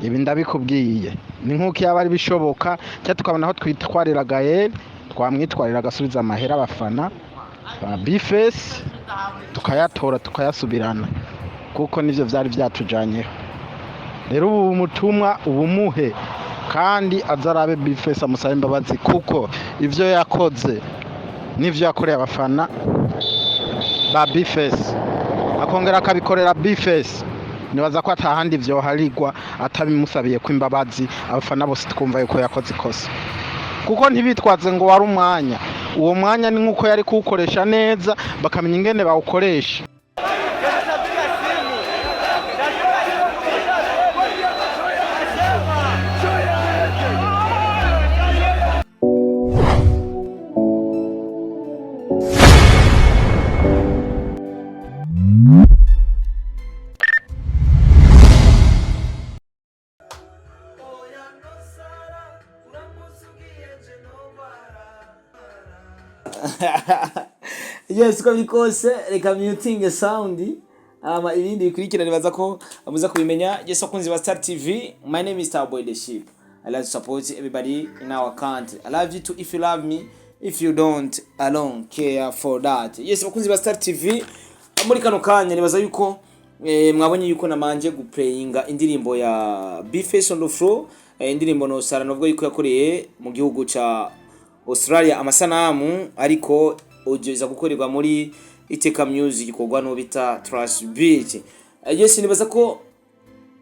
ibi ndabikubwiye ni nk'uko yaba ari bishoboka cyangwa tukabona aho twitwarira Gaël twamwitwarira agasubiza amahera abafana bifesi tukayatora tukayasubirana kuko nivyo vyari vyatujanyeho. Rero ubu mutumwa ubumuhe kandi azarabe bifesi amusabe imbabazi kuko ivyo yakoze nivyo yakoreye abafana ba bifesi akongera akabikorera bifesi. Nibaza ko atahandi vyoharigwa atabimusabiye ko imbabazi abafana bose twumva yuko yakoze ikosa kuko ntibitwaze ngo wari umwanya. Uwo mwanya ni nkuko yari kuwukoresha neza bakamenya ingene bawukoresha. Yes, uko bikose reka muting sound ibindi bikurikira nibaza ko amuza kubimenya. Yes, bakunzi ba Star TV, my name is Starboy the Sheep. I like to support everybody in our country. I love you too if you love me. If you don't, I don't care for that. Yes, bakunzi ba Star TV, muri kano kanya nibaza yuko mwabonye yuko namanje guplayinga indirimbo ya Bface on the floor, indirimbo no sara novuga yuko yakoreye mu gihugu ca Australia amasanamu ariko ugeza gukorerwa muri Iteka Music ikorwa no bita Trash Beat. Yes, nibaza ko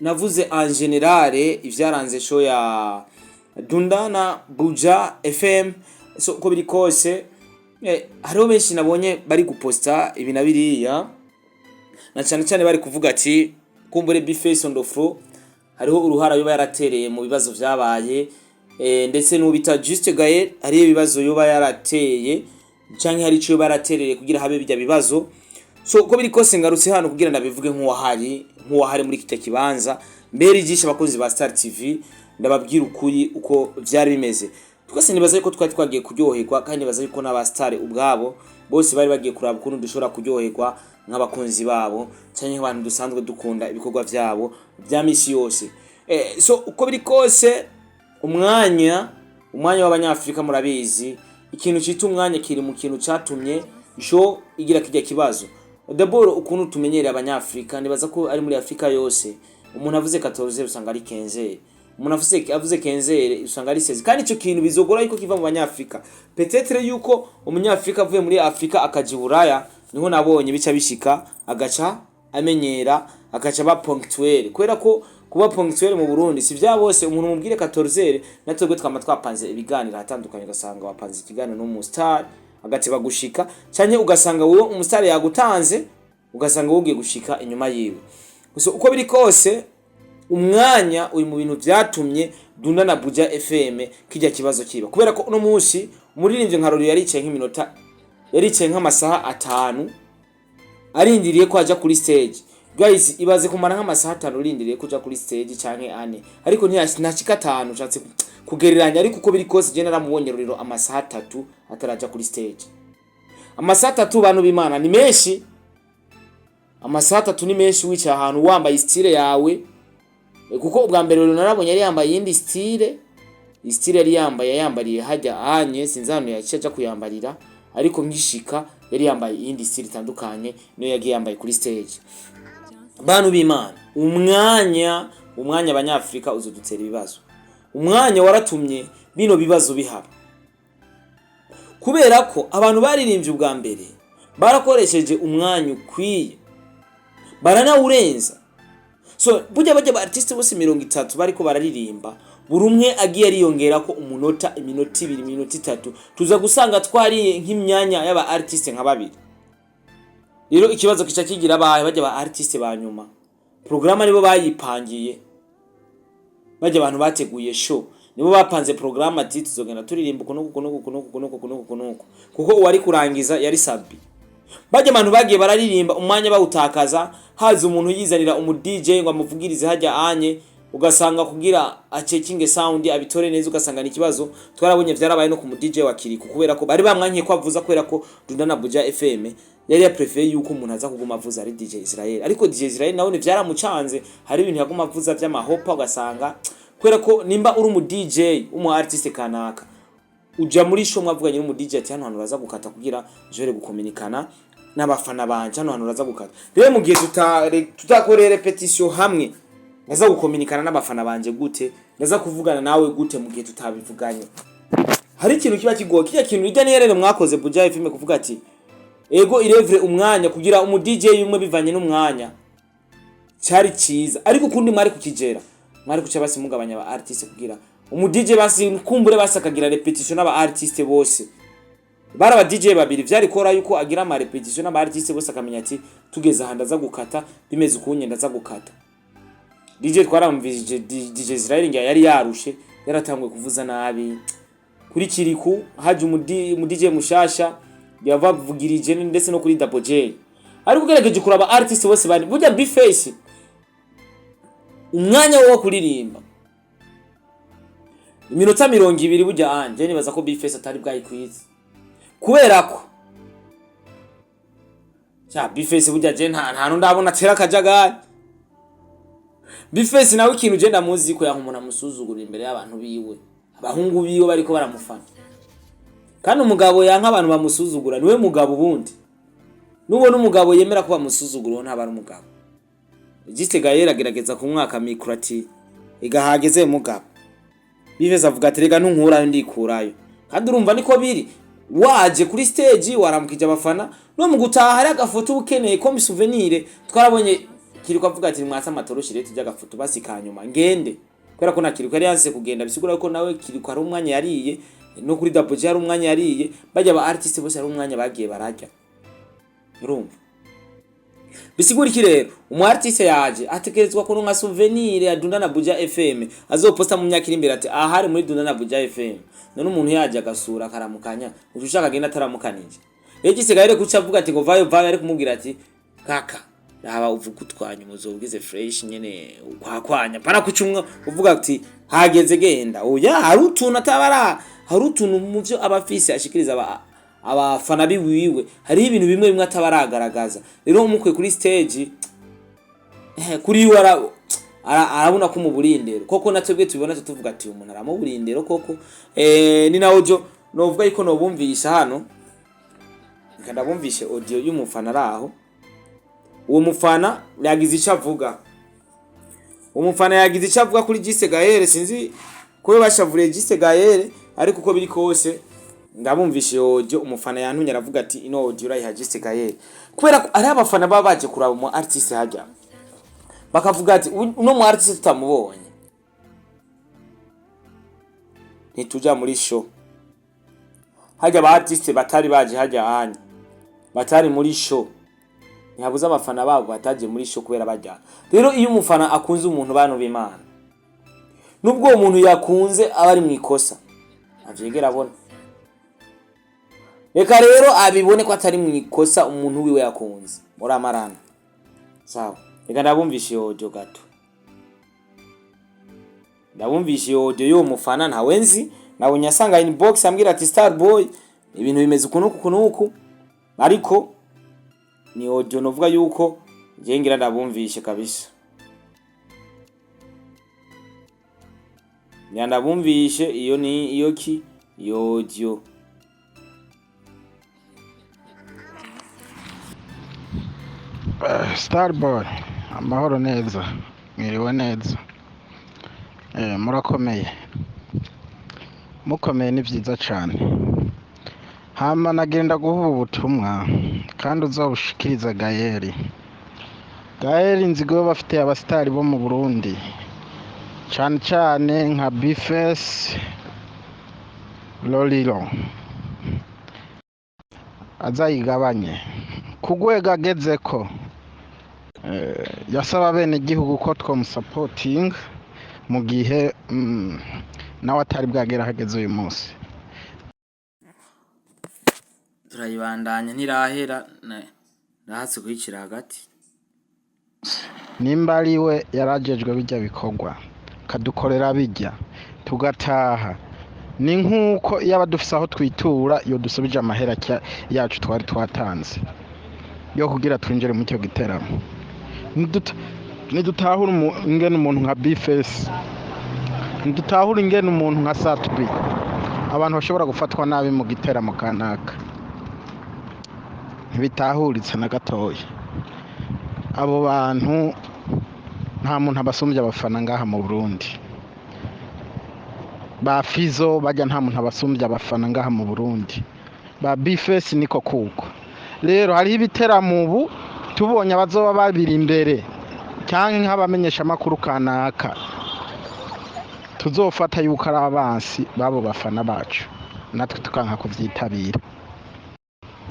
navuze en general ivyaranze show ya Dundana Buja FM. So uko biri kose hariho benshi nabonye bari guposta ibi na biriya na cyane cyane bari kuvuga ati kumbure Bface on the floor hariho uruhara yoba yaratereye mu bibazo vyabaye ndetse n'ubita Juste Gaël ari ibibazo yoba yarateye canke hari cyo baraterere kugira habe bijya bibazo. So uko biri kose ngarutse hano kugira ndabivuge nk'uwahari muri kita kibanza mbere igisha bakunzi ba Star TV ndababwira ukuri uko vyari bimeze. Twese nibaza yuko twari twagiye kuryoherwa kandi nibaza yuko n'aba star ubwabo bose bari bagiye kuraba ukuntu dushobora kuryoherwa nk'abakunzi babo cyane abantu dusanzwe dukunda ibikorwa vyabo bya misi yose. So uko biri kose umwanya w'abanyafrika murabizi ikintu cita umwanya kiri mu kintu catumye show igira kijya kibazo. D'abord ukuntu tumenyereye abanyafrika nibaza ko ari muri Afrika yose umuntu avuze 14 usanga ari 15, umuntu avuze 15 usanga ari 16 kandi ico kintu bizogora yuko kiva mu banyafrika. Peut-être yuko umunyafrika avuye muri Afrika akaji Buraya niho nabonye bica bishika agaca amenyera agaca ba ponctuel kwera ko kuba ponctuel mu Burundi si vya bose umuntu mubwire 14 natwe twama twapanze ibiganiro hatandukanye ugasanga wapanze ikiganiro no star agati bagushika cyane ugasanga wowe umustar yagutanze ugasanga wogiye gushika inyuma yiwe. So uko biri kose umwanya uri mu bintu byatumye Dundana Buja FM kijya kibazo kiba kubera ko uno munsi umuririmbye nka Rori yaricaye nk'iminota yaricaye nk'amasaha 5 arindiriye ko aja kuri stage. Guys, ibaze kumara nk'amasaha 5 urindiriye kuja kuri stage canke 4 ariko ntashika 5 ushatse kugereranya. Ariko uko biri kose je naramubonye Ruriro amasaha 3 ataraja kuri stage. Amasaha 3 bantu b'Imana ni menshi, amasaha 3 ni menshi wica ahantu wambaye style yawe kuko ubwa mbere Ruriro narabonye yari yambaye yindi style yari yambariye hajya anye sinzano yacaja kuyambarira ariko ngishika yari yambaye yindi style itandukanye niyo yagiye yambaye kuri stage. Bantu b'Imana umwanya abanyafrika uzodutera ibibazo. Umwanya waratumye bino bibazo bihaba kubera ko abantu baririmbye ubwa mbere barakoresheje umwanya ukwiye baranawurenza. So burya ba artiste bose 30 bariko bararirimba buri umwe agiye ariyongera ko iminota 2 iminota 3 tuza gusanga twari nk'imyanya y'aba artiste nka babiri. Rero ikibazo kica kigira bajya ba artiste ba nyuma programa nibo bayipangiye bajya abantu bateguye show nibo bapanze programa ati tuzogenda turirimba kuno kuko uwari kurangiza yari Sabi. Bajya abantu bagiye bararirimba umwanya bawutakaza haza umuntu yizanira umu DJ ngo amuvugirize hajya anye ugasanga kugira acekinge sound abitore neza ugasanga ni kibazo. Twarabonye vyarabaye no ku mu DJ wa Kiriku kubera ko bari bamwankiye kwavuza kubera ko Dundana Buja FM yari ya prefer yuko umuntu aza kuguma avuza ari DJ Israel, ariko DJ Israel nawe ne byaramucanze, hari ibintu yaguma avuza by'amahopa ugasanga kwera ko nimba uri umu DJ umu artiste kanaka uja muri show mwavuganye n'umu DJ ati hano hano baza gukata kugira jore gukominikana n'abafana banje, hano hano baza gukata. Rero mu gihe tutakorera repetition hamwe naza gukominikana n'abafana banje gute, naza kuvugana nawe gute mu gihe tutabivuganye. Hari ikintu kiba kigoye, kijya kintu rijya niyerere mwakoze Buja FM kuvuga ati ego irevre umwanya kugira umu DJ umwe bivanye n'umwanya cyari ciza, ariko kundi mwari kukigera, mwari kuca basi mugabanya aba artiste kugira umu DJ basi kumbure basakagira repetition n'aba artiste bose. Bara aba DJ babiri vyari kora yuko agira ama repetition n'aba artiste bose akamenya ati tugeze ahanda za gukata bimeze ukunye ndaza gukata. DJ twaramvije DJ Israel ngiye yari yarushe, yaratangwe kuvuza nabi kuri kiriku, haje umu DJ mushasha yavavugirije ndetse no kuri Double J, ariko ugerageje kuraba artist bose bari burya Bface umwanya wo kuririmba iminota 200 burya anje nibaza ko Bface atari bwayikwiza, kubera ko Bface burya je nta ndabona tera kajagari. Bface nawe ikintu je ndamuzi ko yankumuna musuzugura imbere y'abantu biwe, abahungu biwe bariko baramufana, kandi umugabo yanka abantu bamusuzugura niwe mugabo bundi. Nubona umugabo yemera ko bamusuzugura nta bari umugabo. Juste Gaël agerageza ku mwaka mikro ati igahageze mugabo. Biveze avuga ati rega ntunkurayo ndikurayo, kandi urumva niko biri. Waje kuri stage waramukije abafana no mu gutaha hari agafoto ukeneye ko souvenir twarabonye kiriko avuga ati mwasa amatoroshi rero tujya agafoto basi kanyuma ngende, kwera ko nakiriko yari yanse kugenda bisigura ko nawe kiriko ari umwanya yariye, no kuri Double J ari umwanya yariye, bajya aba artiste bose ari umwanya bagiye barajya. Urumva bisigura iki rero umu artiste yaje atekerezwa ko nka souvenir ya Dunda na Buja FM azoposta mu myaka iri imbere ati ahari muri Dunda na Buja FM, none umuntu yaje agasura karamukanya ushaka genda ataramukanije. Yagize Gaël kuca avuga ati ngo vayo ari kumubwira ati kaka raba uvuga utwanya umuzogize fresh nyene ukwakwanya para kucumwa uvuga ati hageze genda oya hari utuntu atabara, hari utuntu mu byo abafise ashikiriza abafana biwiwe, hari ibintu bimwe atabaragaragaza. Rero umukwe kuri stage kuri wara arabona ko mu burindero koko natwebwe tubibona tuvuga ati umuntu aramo burindero koko. Ni nawo jo novuga yuko no bumvisha hano, kandi bumvishe audio y'umufana raho. Uwo mufana yagize icyo avuga, umufana yagize icyo avuga kuri Juste Gaël, sinzi ko bashavuriye Juste Gaël, ariko uko biri kose ndabumvishe audio umufana yantumye aravuga ati ino audio urayiha Juste Gaël, kubera ko ari abafana babaje kuraba mu artiste hajya bakavuga ati uno mu artiste tutamubonye ntituja muri show. Hajya ba artiste batari baje hajya hanya batari muri show, ntihabuze abafana babo bataje muri show kubera bajya. Rero iyo umufana akunze umuntu Bano b'Imana, nubwo umuntu yakunze abari mu ikosa avyegera abona, reka rero abibone ko atari mu ikosa umuntu wiwe yakunze muri amarana. Sawa, reka ndabumvishe audio gato, ndabumvishe audio yo mufana ntawenzi nawe nyasanga inbox ambwira ati Star Boy ibintu bimeze kunuku, ariko ni audio novuga yuko ngira ndabumvishe kabisa, ndabumvishe iyo ni iyo ki iyo audio. Star Boy amahoro neza, mwiriwe neza, murakomeye, mukomeye ni byiza cyane. Hama nagenda guha ubutumwa kandi uzobushikiriza Gaël. Gaël inzigo bafite abastari bo mu Burundi cyane cyane nka Bface Lolilo azayigabanye kugwega ageze ko yasaba bene igihugu ko twamusapoting mu gihe nawe atari bwagera hageze uyu munsi. Turayibandanya ntirahera nahatse kuyicira hagati. Nimba ari we yarajejwe bijya bikorwa kadukorera bijya tugataha, ni nkuko yaba dufise aho twitura iyo dusubije amahera yacu twari twatanze. yo kugira twinjire mu cyo giteramo. Nidutahura ingene umuntu nka Bifesi, nidutahura ingene umuntu nka Satubi abantu bashobora gufatwa nabi mu giteramo kanaka, ntibitahuritse na gatoya. Abo bantu nta muntu abasumbye abafana ngaha mu Burundi. Ba Fizo bajya nta muntu abasumbye abafana ngaha mu Burundi. Ba Bifesi niko kuko. Rero hariho ibiteramo ubu tubonye abazoba babiri imbere cyangwa nk'abamenyesha amakuru kanaka, tuzofata yuko ari abansi babo bafana bacu, natwe tukanka kuvyitabira.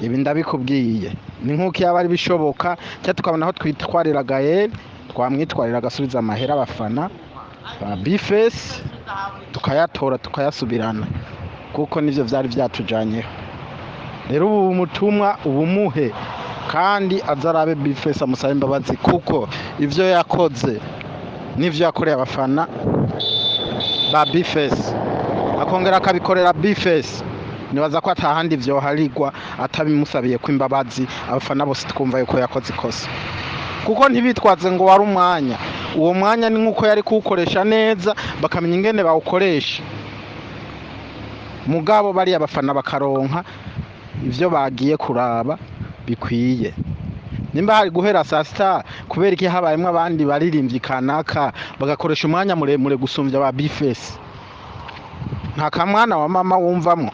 Ibi ndabikubwiye ni nk'uko yaba ari bishoboka, cyangwa tukabona aho twitwarira Gaël, twamwitwarira agasubiza amahera abafana ba Bifesi tukayatora tukayasubirana, kuko nivyo vyari vyatujanyeho. Rero ubu mutumwa ubumuhe kandi azarabe Bifesi amusabe imbabazi, kuko ivyo yakoze nivyo yakoreye abafana ba Bifesi, akongera akabikorera Bifesi. Nibaza ko atahandi vyo harigwa atabimusabiye ko imbabazi, abafana bose twumva yuko yakoze ikosa, kuko ntibitwaze ngo wari umwanya. Uwo mwanya ni nkuko yari kuwukoresha neza, bakamenya ingene bawukoresha. Mugabo bari abafana bakaronka ivyo bagiye kuraba bikwiye. Nimba hari guhera saa sita kubera iki habayemwe abandi baririmbyi kanaka bagakoresha umwanya muremure gusumvya ba Bifesi, nta kamwana wa mama wumvamwo.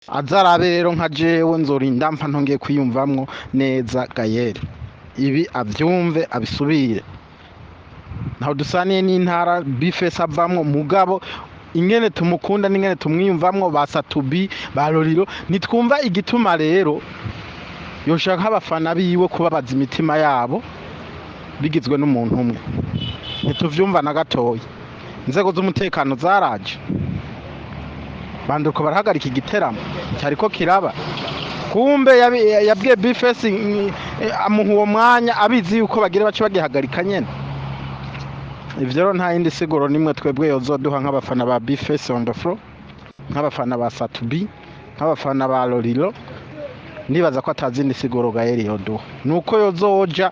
Azarabe rero nka jewe nzorinda mpfa ntongeye kwiyumvamwo neza Gaël, ibi avyumve abisubire. Naho dusaniye n'intara Bifesi avamwo, mugabo ingene tumukunda n'ingene tumwiyumvamwo ba Satubi ba Loriro, nitwumva igituma rero yoshaka abafana biwe kubabaza imitima yabo bigizwe n'umuntu umwe. Ntituvyumva na gatoya. Inzego z'umutekano zaraje banduko barahagarika igiteramo cyariko kiraba, kumbe yabwiye Bifesi amuha uwo mwanya abizi yuko bagire bace bagihagarika nyene. Ivyo rero nta yindi siguro nimwe twebwe yozoduha nk'abafana ba Bifesi on the floor, nk'abafana ba Satubi, nk'abafana ba Loriro. Nibaza ko atazindi siguro Gaël yoduha, nuko yozoja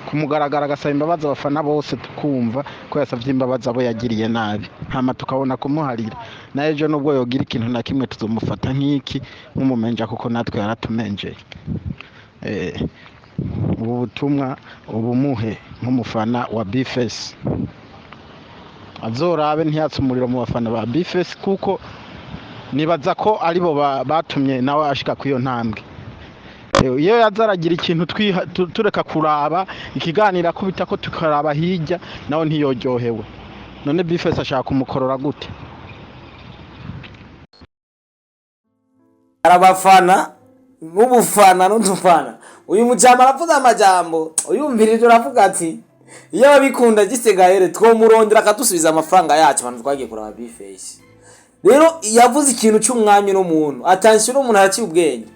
kumugaragara agasaba imbabazi abafana bose, tukumva ko yasavye imbabazi abo yagiriye nabi, hama tukabona kumuharira. Na ejo nubwo yogira ikintu na kimwe tuzomufata nk'iki nk'umumenja, kuko natwe yaratumenjeye. Ubu butumwa ubumuhe nk'umufana wa Bifesi, azorabe ntiyatse umuriro mu bafana ba Bifesi, kuko nibaza ko aribo batumye nawe ashika kwiyo ntambwe. Iyo yazaragira ikintu tureka kuraba ikiganira kubita ko tukaraba hirya, nawe ntiyoryohewe. None Bifesi ashaka kumukorora gute? Arabafana n'ubufana n'udufana. Uyu mujama aravuga amajambo, uyumvirije uravuga ati iyo babikunda Juste Gaël twomurondera akadusubiza amafaranga yacu abantu twagiye kuraba Bifesi. Rero yavuze ikintu cy'umwanya n'umuntu, attention n'umuntu araciye ubwenge.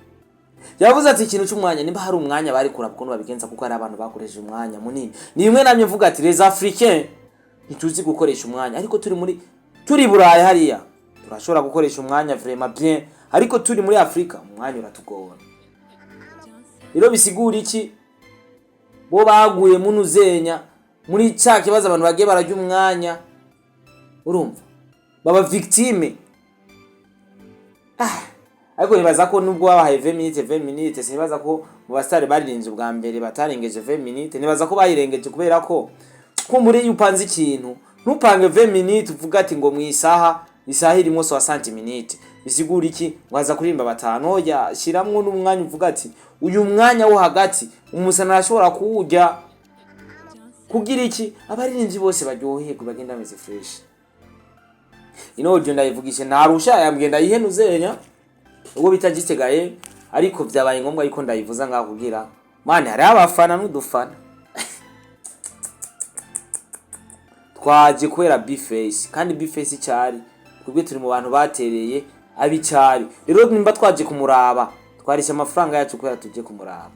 Yavuze ati ikintu cy'umwanya, nimba hari umwanya bari kuraba ukuntu babigenza, kuko hari abantu bakoresheje umwanya munini. Ni imwe namye mvuga ati les Africains ntituzi gukoresha umwanya, ariko turi Burayi hariya turashobora gukoresha umwanya vraiment bien, ariko turi muri Afrika umwanya uratugora. Rero bisigura iki? Bo baguye munuzenya muri cya kibazo abantu bagiye barajya umwanya, urumva baba victime. Ariko nibaza ko nubwo babahaye 20 minutes nibaza ko mu basitari baririnze ubwa mbere batarengeje 20 minutes. Nibaza ko bayirengeje kubera ko muri upanze ikintu ntupange 20 minutes uvuga ati ngo mu isaha irimo 60 minutes. Bisigura iki? Waza kurimba batanu, oya shiramwo n'umwanya uvuga ati uyu mwanya wo hagati umusana arashobora kuwujya kugira iki abaririnzi bose baryoheye bagenda bameze fresh. Ino ndayivugishe ntarusha yambwenda yihenuzenya ubwo bita Juste Gaël, ariko byabaye ngombwa yuko ndayivuza ngaho kugira mane hari abafana n'udufana. Twaje kwera Bifesi, kandi Bifesi cyari kubwe turi mu bantu batereye abicyari. Rero nimba twaje kumuraba twarisha amafaranga yacu kwera tuje kumuraba.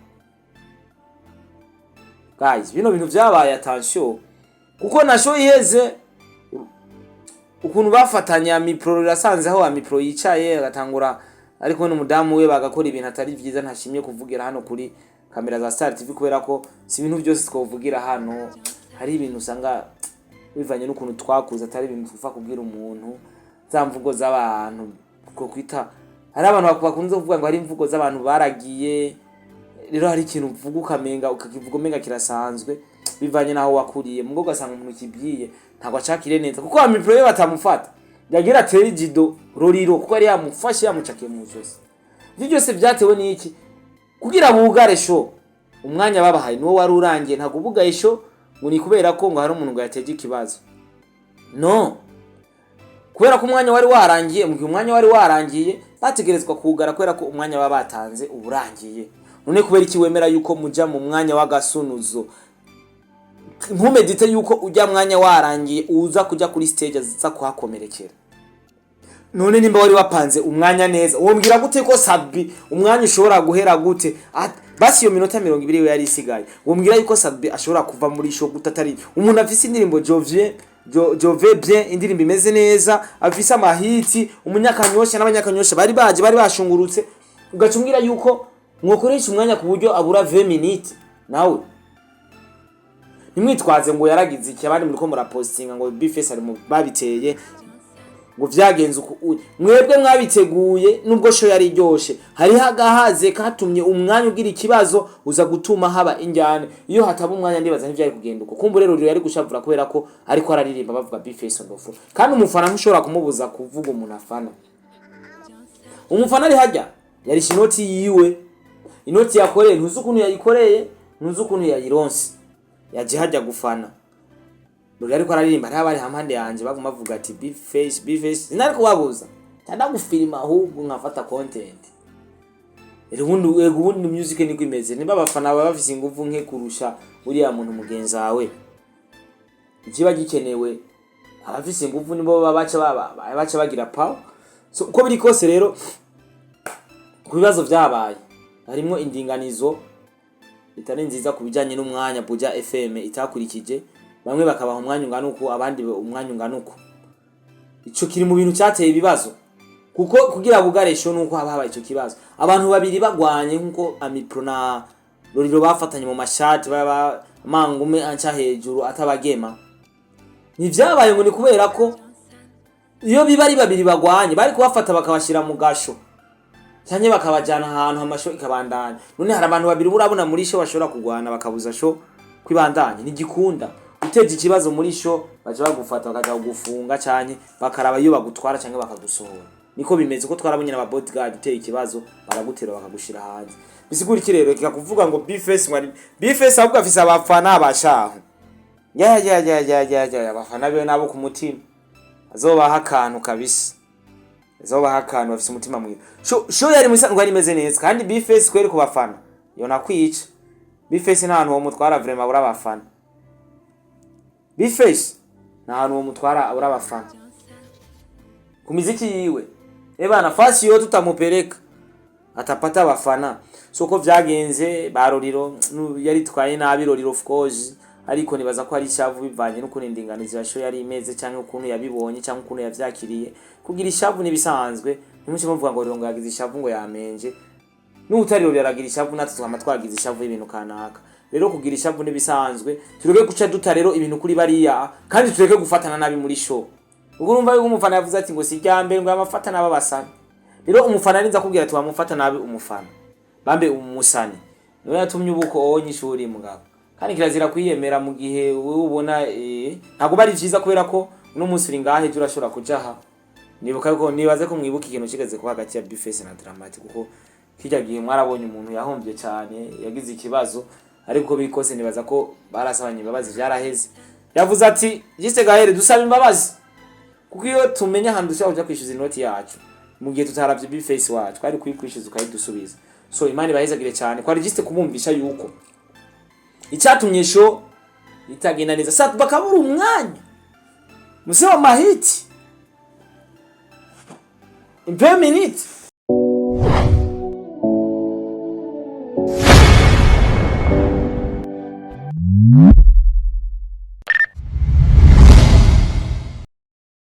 Guys, bino bintu byabaye attention, kuko nasho iheze ukuntu bafatanya mipro, rasanze aho amipro yicaye agatangura ariko n'umudamu we bagakora ibintu atari byiza ntashimye kuvugira hano kuri kamera za Star TV kubera ko si ibintu byose twovugira hano, hari ibintu usanga bivanye n'ukuntu twakuza atari ibintu tufa kubwira umuntu, za mvugo z'abantu ko kwita, hari abantu bakunze kuvuga ngo hari imvugo z'abantu baragiye, rero hari ikintu uvuga ukamenga ukakivuga umenga kirasanzwe bivanye naho wakuriye, mugo gasanga umuntu kibyiye ntabwo acakire neza kuko amipro batamufata yagira ateri jido roriro kuko ari yamufashe yamucakiye mu zose. Ibyo byose byatewe n'iki? Kugira bugare sho umwanya babahaye niwo wari urangiye, ntabwo bugaye sho ngo ni kubera ko ngo hari umuntu ngo yateje ikibazo, no, kubera ko umwanya wari warangiye. Mu gihe umwanya wari warangiye bategerezwa kugara kubera ko umwanya babatanze uburangiye. None kubera iki wemera yuko muja mu mwanya w'agasunuzo? Ntumedite yuko ujya mwanya warangiye uza kujya kuri stage aza kuhakomerekera. None nimba wari wapanze umwanya neza, wombwira gute ko Sabi umwanya ushobora guhera gute? Basi iyo minota 20 yari isigaye, wombwira yuko Sabi ashobora kuva muri show gutatari umuntu afise indirimbo Jove bien, indirimbo imeze neza, afise amahiti, umunyakanyosha n'abanyakanyosha bari bashungurutse, ugacumbwira yuko mwokoresha umwanya ku buryo abura 20 minutes. Nawe nimwitwaze ngo yaragize iki, abandi muri ko murapostinga ngo Bface ari mu babiteye ngo vyagenze uko mwebwe mwabiteguye, nubwo show yari ryoshe hari hagahaze katumye umwanya ugira ikibazo uza gutuma haba injyane. Iyo hataba umwanya ndibaza ntivyari kugenda uko. Kumbu rero yari gushavura kubera ko ariko araririmba bavuga Bface ndofu, kandi umufana ntushobora kumubuza kuvuga umuntu afana. Umufana ari hajya yari inoti yiwe, inoti yakoreye ntuzi ukuntu yayikoreye, ntuzi ukuntu yayironse, yaje hajya gufana. Buri ariko araririmba ari abari hampande yanje baguma bavuga ati Bface nari kubabuza cyanda gufilima ahubwo nkafata content. Ubundi music niko imeze, niba abafana baba bafise ingufu nke kurusha uriya muntu mugenzi wawe, ikiba gikenewe abafise ingufu nibo baca bagira power. So uko biri kose rero ku bibazo byabaye harimo indinganizo itari nziza kubijanye n'umwanya Buja FM itakurikije, bamwe bakabaha umwanya ungana uko abandi umwanya ungana uko. Ico kiri mu bintu cyateye ibibazo kuko kugira bugaresho nuko habaye ico kibazo, abantu babiri bagwanye nkuko amipro na roriro bafatanye mu mashati baba mangume anca hejuru atabagema. Nivyabaye ngo ni kubera ko iyo bibari babiri bagwanye bari kubafata bakabashira mu gasho cyanye bakabajana ahantu amasho ikabandanya. None hari abantu babiri urabona muri sho bashobora kugwana bakabuza sho kwibandanya, ni gikunda uteje ikibazo muri sho baje bagufata bakaja kugufunga cyane bakaraba iyo bagutwara cyangwa bakagusohora. Niko bimeze ko twarabonye na bodyguard uteye ikibazo baragutera bakagushira hanze. Bisigura iki rero kikakuvuga ngo Bface ahubwo afise abafana abashaho ya abafana be nabo ku mutima azobaha akantu kabisa, azobaha akantu afise umutima mwiza. Sho yari musanzwe ari meze neza kandi Bface kweri ku bafana yo nakwica. Bface nta hantu wo mutwara vraiment abura abafana. Bface nta hantu wo mutwara abura abafana ku miziki yiwe. Eba nafasi yo tutamupeleka atapata abafana. So ko vyagenze baroriro yari twaye nabi roriro of course, ariko nibaza ko ari ishavu bivanye n'uko indinganizo ya show yari imeze cyangwa ukuntu yabibonye cyangwa ukuntu yavyakiriye. Kugira ishavu nibisanzwe nimuce muvuga ngo rongo yagize ishavu ngo yamenje, n'utari rero yaragira ishavu natwe twama twagize ishavu y'ibintu kanaka. Rero kugira ishavu nibisanzwe tureke guca duta rero ibintu kuri bariya kandi tureke gufatana nabi muri show. Ubwo urumva yuko umufana yavuze ati ngo sijyambe ngo amafatana ababasana. Rero umufana ninza kubwira ati wamufata nabi umufana bambe umusani niwe yatumye ubuko onyishuri mugabo, kandi kirazira kwiyemera mu gihe ubona ntago bari vyiza kubera ko no munsi ringahe turashobora kujaha. Nibuka ko nibaze ko mwibuka ikintu kigeze kuba hagati ya Bface na Dramatic kuko kijya gihe mwarabonye umuntu yahombye cyane yagize ikibazo, ariko bikose nibaza ko barasabanye imbabazi byaraheze. Yavuze ati Juste Gaël dusaba imbabazi kuko iyo tumenya handu cyo kwishyuza inoti yacu mu gihe tutaravye Bface wacu kandi kuyikwishyuza ukayidusubiza. So imani bahezagire cyane kwa Juste kumumvisha yuko icyatumye show itagenda neza sat bakabura umwanya museba mahiti in 2 minutes